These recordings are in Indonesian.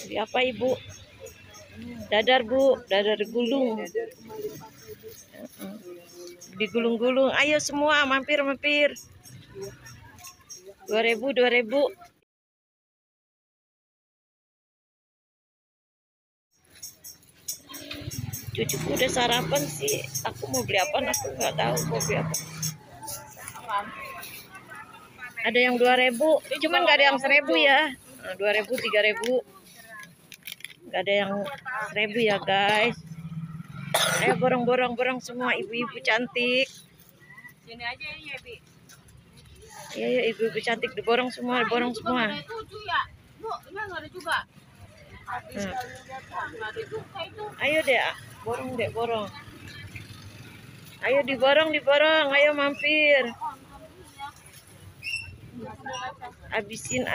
Beli apa ibu? Dadar bu, dadar gulung. Digulung-gulung. Ayo semua mampir. 2.000. Cucuku udah sarapan sih. Aku mau beli apa? Aku nggak tahu mau beli apa. Ada yang 2.000, cuman nggak ada yang 1.000 ya. 2.000, 3.000. Nggak ada yang 1.000 ya guys. Ayo borong semua ibu-ibu cantik. Sini aja ya, Bi. Iya ibu-ibu cantik diborong semua. Bu, ini nggak ada juga. Ayo deh, borong. Ayo diborong. Ayo mampir. Habisin.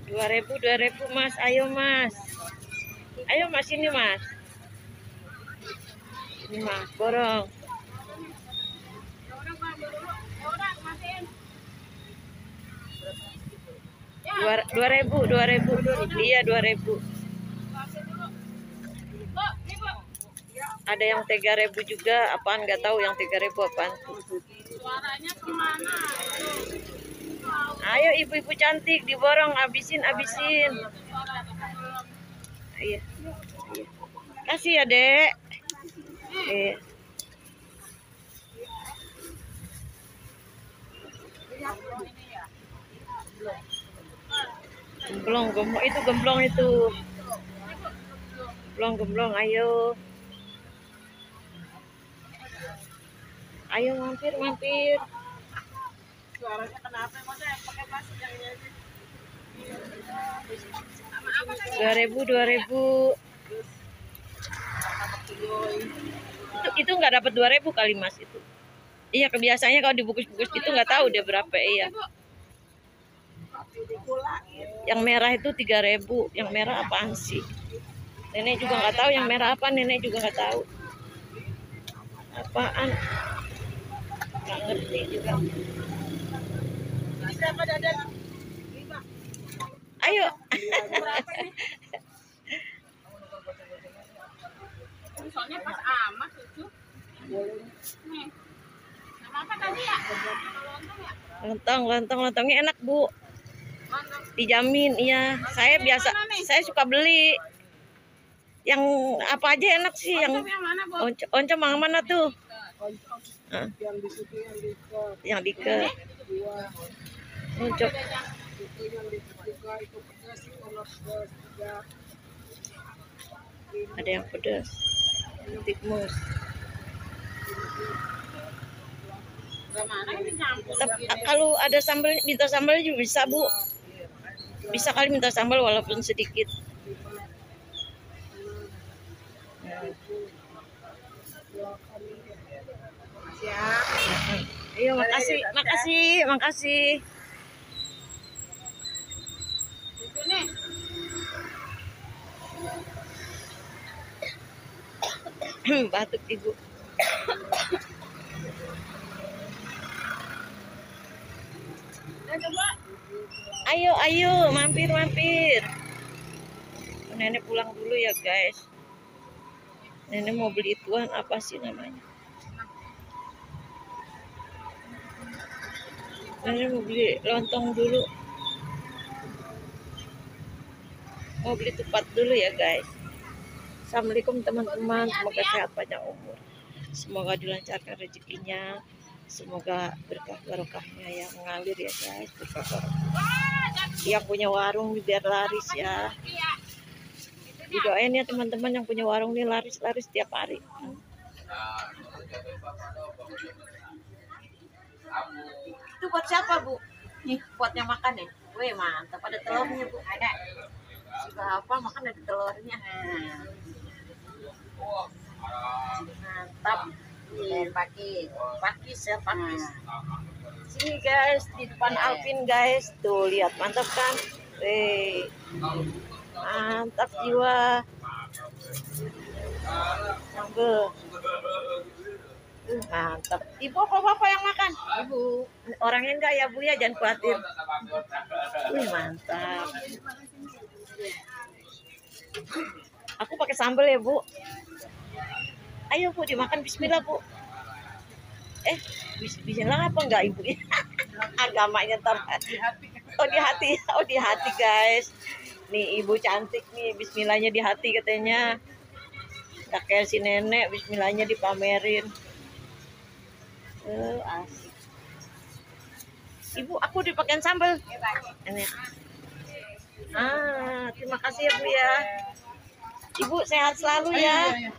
2.000 mas. Ayo mas ini mas. Ini mas borong. 2.000. Iya 2.000. Ada yang 3.000 juga. Apaan nggak tahu yang 3.000 apaan. Suaranya kemana? Ayo ibu-ibu cantik diborong, habisin. Iya. Kasih ya dek. Gemblong itu. Gemblong ayo. Ayo mampir. Suaranya kenapa? Masa yang pakai plastik yang ini aja? 2.000. Itu nggak dapat 2.000 kali mas itu. Iya kebiasaannya kalau dibungkus-bungkus itu nggak tahu dia berapa iya. Yang merah itu 3.000. Yang merah apaan sih? Nenek juga nggak tahu yang merah apa. Nenek juga nggak tahu apaan. Nggak ngerti juga. Ayo. Soalnya pas amat lucu. Nih. Apa tadi ya? Lontongnya enak bu. Dijamin iya. Saya suka beli. Yang apa aja enak sih. Yang oncom yang mana tuh? Yang diket. Oncom. Ada yang pedas. Tikmus. Kalau ada sambal, minta sambal juga bisa bu. Bisa kali minta sambal walaupun sedikit. Iya makasih. Batuk ibu. Ayo mampir. Nenek pulang dulu ya guys. Nenek mau beli ituan apa sih namanya? Nenek mau beli lontong dulu. Mau beli tupat dulu ya guys. Assalamualaikum teman-teman. Semoga sehat panjang umur. Semoga dilancarkan rezekinya. Semoga berkah barokahnya yang mengalir ya guys. Berkah barokah. Yang punya warung biar laris ya. Didoain ya teman-teman yang punya warung nih laris tiap hari. Itu buat siapa bu? Nih buat yang makan ya. Weh mantap, ada telurnya bu. Ada. Suka apa makan ada telurnya. Mantap. Pakis. Sini guys di depan Alvin guys. Tuh lihat mantap kan? Mantap jiwa. Sambal. Mantap. Ibu apa yang makan? Ibu. Orangnya enggak ya Bu ya, jangan khawatir. Wih mantap. Aku pakai sambal ya Bu. Ayo Bu dimakan, Bismillah Bu. Bismillah apa enggak Ibu? Agamanya ntar. Oh di hati guys. Nih Ibu cantik nih, Bismillahnya di hati katanya. Nggak kayak si nenek, Bismillahnya dipamerin. Asik. Ibu, aku dipakein sambal. Ini. Terima kasih ya Bu ya. Ibu sehat selalu ya.